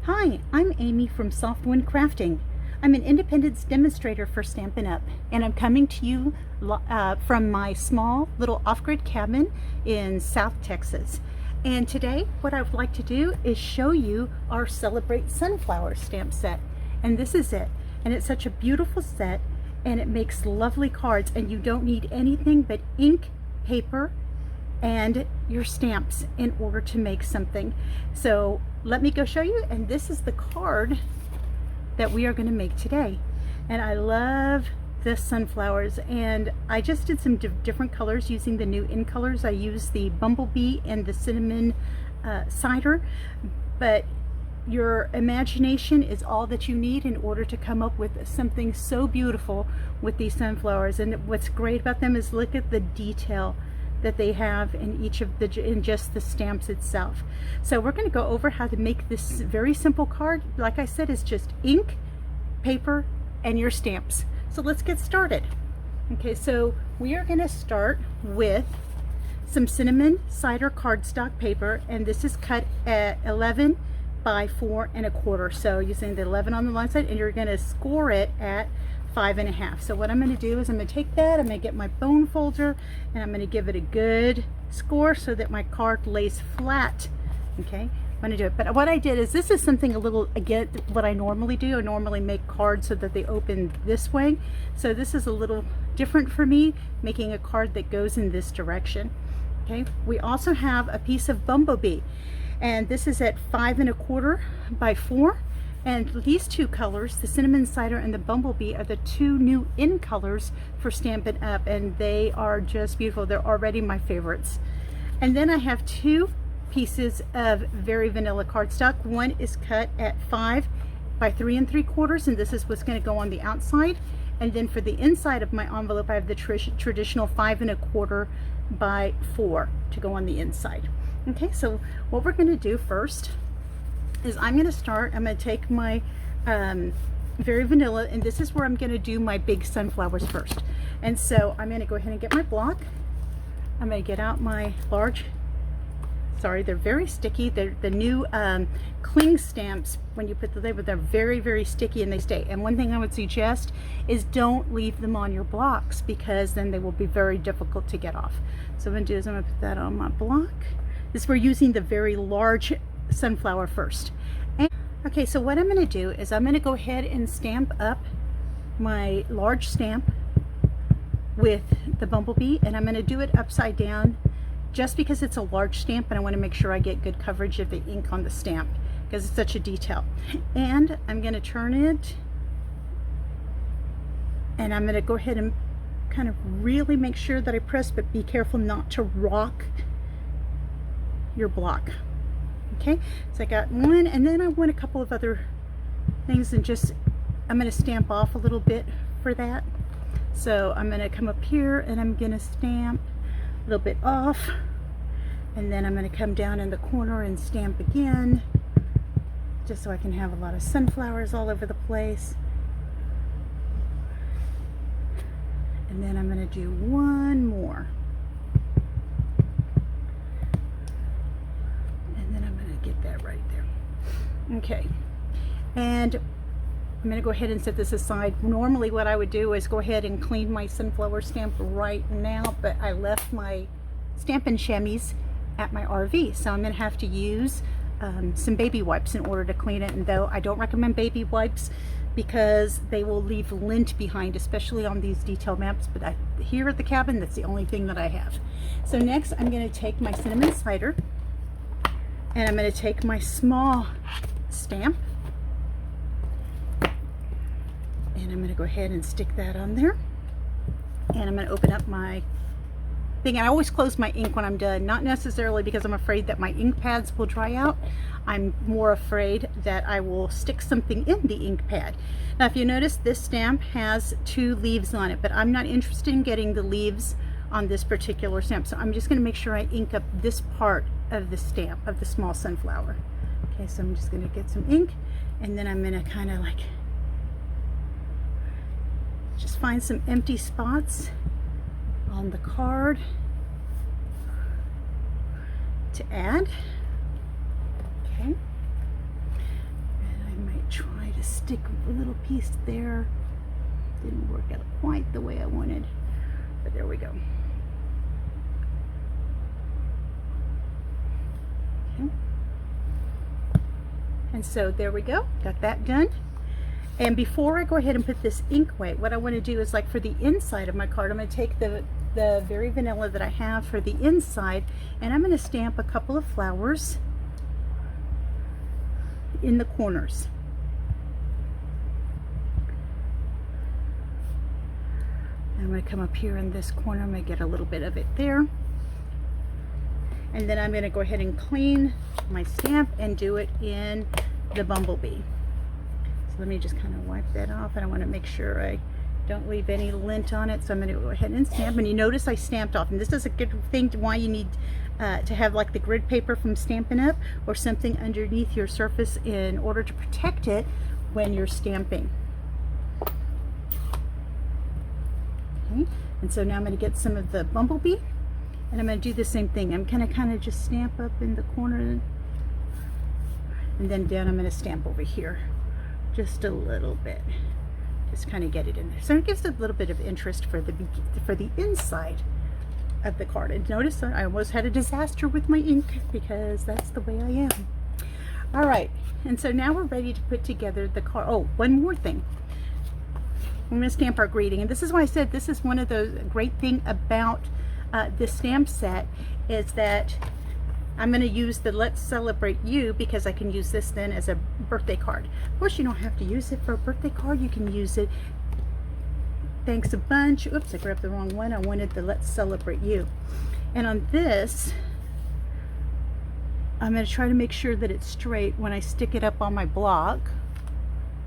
Hi, I'm Amy from Softwind Crafting. I'm an independence demonstrator for Stampin' Up, and I'm coming to you from my small little off-grid cabin in South Texas. And today what I would like to do is show you our Celebrate Sunflower stamp set. And this is it. And it's such a beautiful set, and it makes lovely cards, and you don't need anything but ink, paper, and your stamps in order to make something. So let me go show you, and this is the card that we are going to make today. And I love the sunflowers, and I just did some different colors using the new in colors. I used the Bumble Bee and the cinnamon cider, but your imagination is all that you need in order to come up with something so beautiful with these sunflowers. And what's great about them is look at the detail that they have in each of in just the stamps itself. So we're going to go over how to make this very simple card. Like I said, it's just ink, paper, and your stamps. So let's get started. Okay, so we are going to start with some cinnamon cider cardstock paper, and this is cut at 11 by 4 1/4. So using the 11 on the one side, and you're going to score it at 5 1/2. So what I'm going to do is I'm going to take that, I'm going to get my bone folder, and I'm going to give it a good score so that my card lays flat. Okay, I'm going to do it. But what I did is, this is something a little, again, what I normally do. I normally make cards so that they open this way. So this is a little different for me, making a card that goes in this direction. Okay, we also have a piece of Bumble Bee, and this is at 5 1/4 by 4. And these two colors, the cinnamon cider and the Bumble Bee, are the two new in colors for Stampin' Up, and they are just beautiful. They're already my favorites. And then I have two pieces of very vanilla cardstock. One is cut at 5 by 3 3/4, and this is what's going to go on the outside. And then for the inside of my envelope, I have the traditional 5 1/4 by 4 to go on the inside. Okay, so what we're going to do first is I'm going to take my very vanilla, and this is where I'm going to do my big sunflowers first. And so I'm going to go ahead and get my block. I'm going to get out my large, sorry, they're very sticky. They're the new cling stamps. When you put the label, they're very, very sticky, and they stay. And one thing I would suggest is don't leave them on your blocks, because then they will be very difficult to get off. So what I'm going to do is I'm going to put that on my block. This, we're using the very large sunflower first. And okay, so what I'm going to do is I'm going to go ahead and stamp up my large stamp with the Bumble Bee, and I'm going to do it upside down just because it's a large stamp, and I want to make sure I get good coverage of the ink on the stamp because it's such a detail. And I'm going to turn it, and I'm going to go ahead and kind of really make sure that I press, but be careful not to rock your block. Okay, so I got one, and then I want a couple of other things, and just I'm going to stamp off a little bit for that. So I'm going to come up here, and I'm going to stamp a little bit off, and then I'm going to come down in the corner and stamp again, just so I can have a lot of sunflowers all over the place. And then I'm going to do one more. Okay, and I'm going to go ahead and set this aside. Normally what I would do is go ahead and clean my sunflower stamp right now, but I left my Stampin' Chamois at my RV, so I'm going to have to use some baby wipes in order to clean it. And though I don't recommend baby wipes because they will leave lint behind, especially on these detail maps, but here at the cabin, that's the only thing that I have. So next I'm going to take my cinnamon cider, and I'm going to take my small stamp, and I'm going to go ahead and stick that on there, and I'm going to open up my thing. I always close my ink when I'm done, not necessarily because I'm afraid that my ink pads will dry out. I'm more afraid that I will stick something in the ink pad. Now if you notice, this stamp has 2 leaves on it, but I'm not interested in getting the leaves on this particular stamp, so I'm just going to make sure I ink up this part of the stamp of the small sunflower. Okay, so I'm just going to get some ink, and then I'm going to kind of like just find some empty spots on the card to add. Okay, try to stick a little piece there. Didn't work out quite the way I wanted, but there we go. Okay. And so there we go, got that done. And before I go ahead and put this ink away, what I want to do is, like for the inside of my card, I'm going to take the very vanilla that I have for the inside, and I'm going to stamp a couple of flowers in the corners. I'm going to come up here in this corner. I'm going to get a little bit of it there. And then I'm going to go ahead and clean my stamp and do it in the Bumble Bee. So let me just kind of wipe that off, and I want to make sure I don't leave any lint on it. So I'm going to go ahead and stamp. And you notice I stamped off, and this is a good thing to why you need to have like the grid paper from Stampin' Up or something underneath your surface in order to protect it when you're stamping. Okay, and so now I'm going to get some of the Bumble Bee, and I'm going to do the same thing. I'm going to kind of just stamp up in the corner, and then down I'm going to stamp over here just a little bit, just kind of get it in there. So it gives a little bit of interest for the inside of the card. And notice I almost had a disaster with my ink because that's the way I am. All right, and so now we're ready to put together the card. Oh, one more thing. I'm going to stamp our greeting, and this is why I said this is one of those great thing about this stamp set is that I'm going to use the Let's Celebrate You, because I can use this then as a birthday card. Of course, you don't have to use it for a birthday card. You can use it, thanks a bunch. Oops, I grabbed the wrong one. I wanted the Let's Celebrate You. And on this, I'm going to try to make sure that it's straight when I stick it up on my block.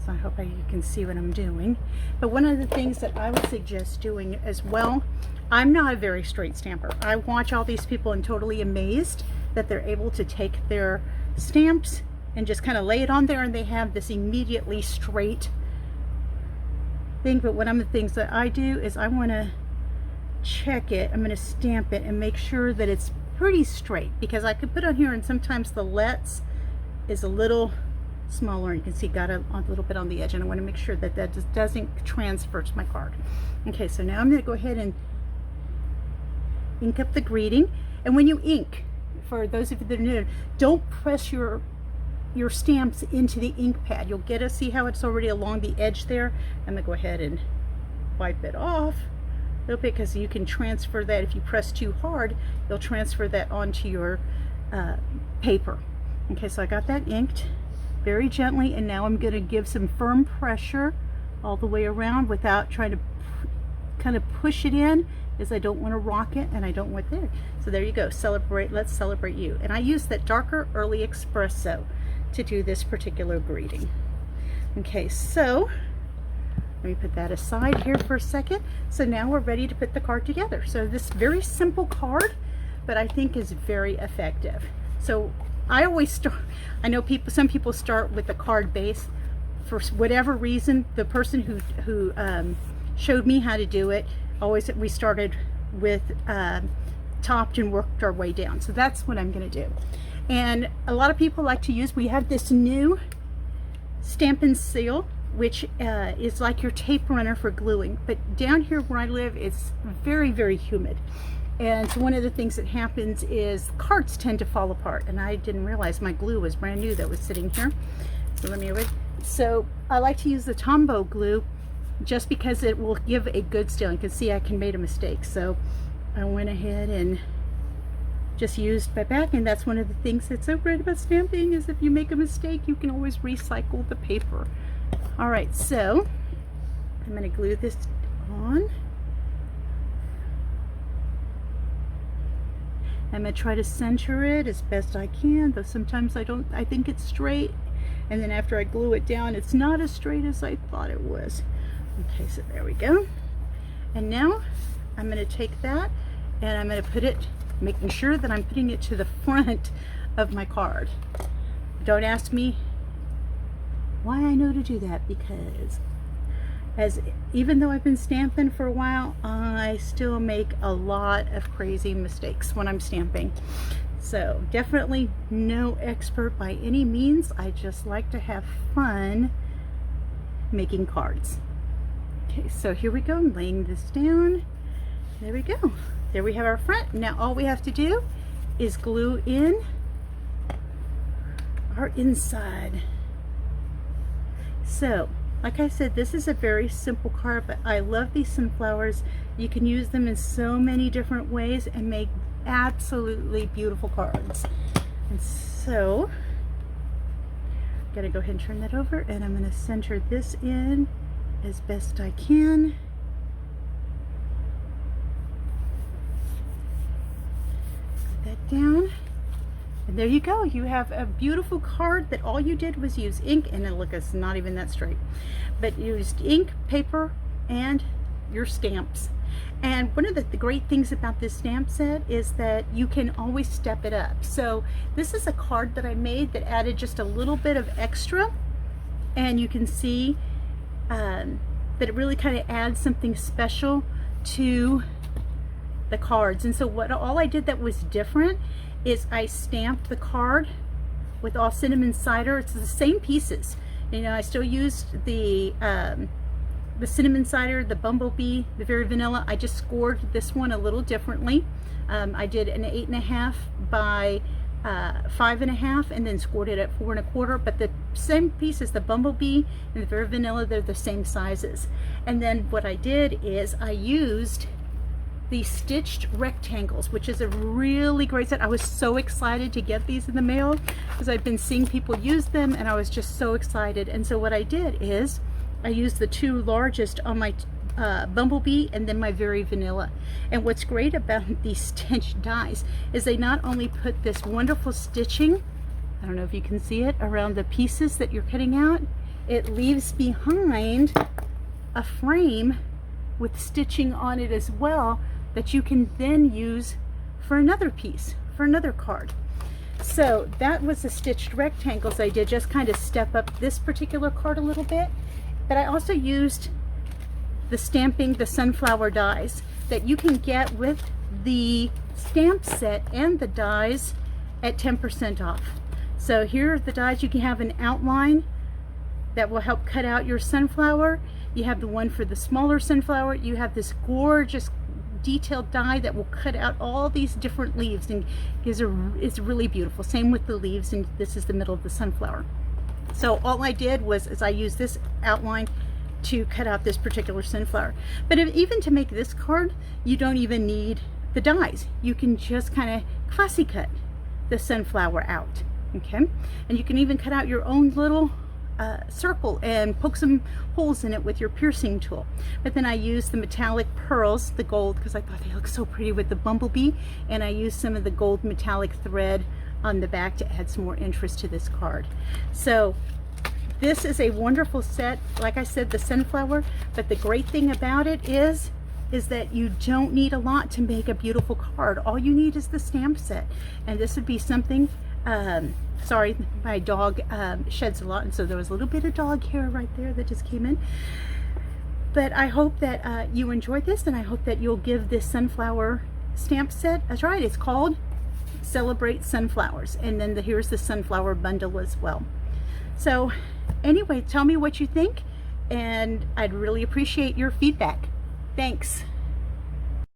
So I hope you can see what I'm doing. But one of the things that I would suggest doing as well, I'm not a very straight stamper. I watch all these people and totally amazed that they're able to take their stamps and just kind of lay it on there, and they have this immediately straight thing. But one of the things that I do is I want to check it. I'm going to stamp it and make sure that it's pretty straight, because I could put on here and sometimes the Let's is a little smaller. You can see got a little bit on the edge, and I want to make sure that that just doesn't transfer to my card. Okay, so now I'm going to go ahead and ink up the greeting. And when you ink, for those of you that are new, don't press your stamps into the ink pad. You'll get to see how it's already along the edge there. I'm going to go ahead and wipe it off a little bit, because you can transfer that. If you press too hard, you'll transfer that onto your paper. Okay, so I got that inked very gently, and now I'm going to give some firm pressure all the way around without trying to kind of push it in, as I don't want to rock it and I don't want there. So there you go, Let's Celebrate You. And I use that darker early espresso to do this particular greeting. Okay, so let me put that aside here for a second. So now we're ready to put the card together. So this very simple card, but I think is very effective. So I always start, I know some people start with the card base. For whatever reason, the person who showed me how to do it, we started with topped and worked our way down. So that's what I'm going to do. And a lot of people like to use, we have this new Stampin' Seal, which is like your tape runner for gluing. But down here where I live, it's very, very humid. And so one of the things that happens is cards tend to fall apart. And I didn't realize my glue was brand new that was sitting here. So I like to use the Tombow glue just because it will give a good seal. You can see I made a mistake. So I went ahead and just used my back. And that's one of the things that's so great about stamping, is if you make a mistake, you can always recycle the paper. All right, so I'm going to glue this on. I'm going to try to center it as best I can, though sometimes I think it's straight, and then after I glue it down, it's not as straight as I thought it was. Okay, so there we go. And now I'm going to take that and I'm going to put it, making sure that I'm putting it to the front of my card. Don't ask me why I know to do that, because even though I've been stamping for a while, I still make a lot of crazy mistakes when I'm stamping. So definitely no expert by any means. I just like to have fun making cards. Okay, so here we go. I'm laying this down. There we go. There we have our front. Now all we have to do is glue in our inside. So like I said, this is a very simple card, but I love these sunflowers. You can use them in so many different ways and make absolutely beautiful cards. And so I'm gonna go ahead and turn that over, and I'm gonna center this in as best I can. Put that down. And there you go. You have a beautiful card that all you did was use ink, and look, it's not even that straight, but used ink, paper, and your stamps. And one of the great things about this stamp set is that you can always step it up. So this is a card that I made that added just a little bit of extra, and you can see that it really kind of adds something special to the cards. And so all I did that was different is I stamped the card with all cinnamon cider. It's the same pieces. You know, I still used the cinnamon cider, the Bumble Bee, the very vanilla. I just scored this one a little differently. I did an 8.5 by 5.5 and then scored it at 4 1/4, but the same pieces, the Bumble Bee and the very vanilla, they're the same sizes. And then what I did is I used these stitched rectangles, which is a really great set. I was so excited to get these in the mail because I've been seeing people use them, and I was just so excited. And so what I did is I used the two largest on my Bumble Bee and then my very vanilla. And what's great about these stitched dies is they not only put this wonderful stitching, I don't know if you can see it, around the pieces that you're cutting out, it leaves behind a frame with stitching on it as well that you can then use for another piece, for another card. So that was the stitched rectangles I did, just kind of step up this particular card a little bit. But I also used the stamping, the sunflower dies that you can get with the stamp set and the dies at 10% off. So here are the dies. You can have an outline that will help cut out your sunflower. You have the one for the smaller sunflower. You have this gorgeous detailed die that will cut out all these different leaves and it's really beautiful. Same with the leaves, and this is the middle of the sunflower. So all I did was I used this outline to cut out this particular sunflower. But even to make this card, you don't even need the dies. You can just kind of fussy cut the sunflower out, okay? And you can even cut out your own little circle and poke some holes in it with your piercing tool. But then I used the metallic pearls, the gold, because I thought they look so pretty with the Bumble Bee, and I used some of the gold metallic thread on the back to add some more interest to this card. So this is a wonderful set. Like I said, the sunflower, but the great thing about it is that you don't need a lot to make a beautiful card. All you need is the stamp set, and this would be something sorry, my dog sheds a lot, and so there was a little bit of dog hair right there that just came in. But I hope that you enjoyed this, and I hope that you'll give this sunflower stamp set a try. It's called Celebrate Sunflowers, and then here's the sunflower bundle as well. So anyway, tell me what you think, and I'd really appreciate your feedback. Thanks.